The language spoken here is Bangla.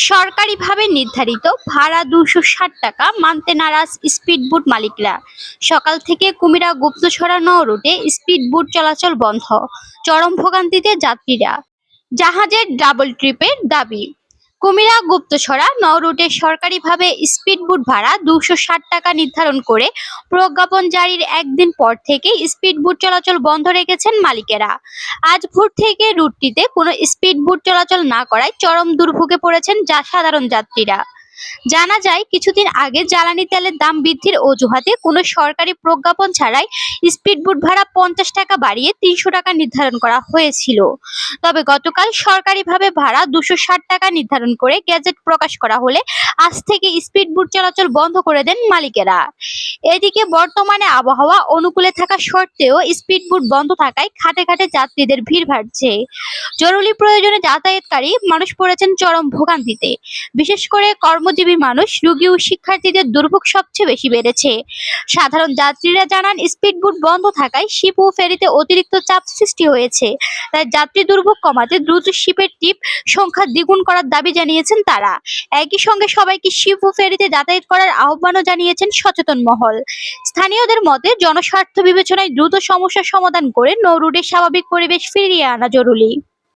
সরকারিভাবে নির্ধারিত ভাড়া ২৬০ টাকা মানতে নারাজ স্পিডবোট মালিকরা। সকাল থেকে কুমিরা গুপ্তছড়া নৌ রুটে স্পিডবোট চলাচল বন্ধ, চরম ভোগান্তিতে যাত্রীরা। জাহাজের ডাবল ট্রিপের দাবি। কুমিরা গুপ্তছড়া নৌ রুটে সরকারিভাবে স্পিডবোট ভাড়া ২৬০ টাকা নির্ধারণ করে প্রজ্ঞাপন জারির একদিন পর থেকে স্পিডবোট চলাচল বন্ধ রেখেছেন মালিকেরা। আজ ভোর থেকে রুটটিতে কোনো স্পিডবোট চলাচল না করায় চরম দুর্ভোগে পড়েছেন সাধারণ যাত্রীরা। জানা যায়, কিছুদিন আগে জ্বালানি তেলের দাম বৃদ্ধির অজুহাতে কোনো সরকারি প্রজ্ঞাপন ছাড়াই স্পিডবোট ভাড়া ৫০ টাকা বাড়িয়ে ৩০০ টাকা নির্ধারণ করা হয়েছিল। তবে গতকাল সরকারিভাবে ভাড়া ২৬০ টাকা নির্ধারণ করে গেজেট প্রকাশ করা হলে আজ থেকে স্পিডবোট চলাচল বন্ধ করে দেন মালিকেরা। এদিকে বর্তমানে আবহাওয়া অনুকূলে থাকা সত্ত্বেও স্পিডবোট বন্ধ থাকায় ঘাটে ঘাটে যাত্রীদের ভিড় বাড়ছে। জরুরি প্রয়োজনে যাতায়াতকারী মানুষ পড়েছেন চরম ভোগান্তিতে। বিশেষ করে কর্মজীবী মানুষ, রোগী ও শিক্ষার্থীদের দুর্ভোগ সবচেয়ে বেশি বেড়েছে। সাধারণ যাত্রীরা জানান, স্পিডবোট বন্ধ থাকায় শিপ ও ফেরিতে অতিরিক্ত চাপ সৃষ্টি হয়েছে। তাই যাত্রী দুর্ভোগ কমাতে দ্রুত শিপের ট্রিপ সংখ্যা দ্বিগুণ করার দাবি জানিয়েছেন তারা। একই সঙ্গে সবাইকে শিপ ও ফেরিতে যাতায়াত করার আহ্বানও জানিয়েছেন সচেতন মহল। স্থানীয়দের মতে, জনস্বার্থ বিবেচনায় দ্রুত সমস্যার সমাধান করে নৌ রুটের স্বাভাবিক পরিবেশ ফিরিয়ে আনা জরুরি।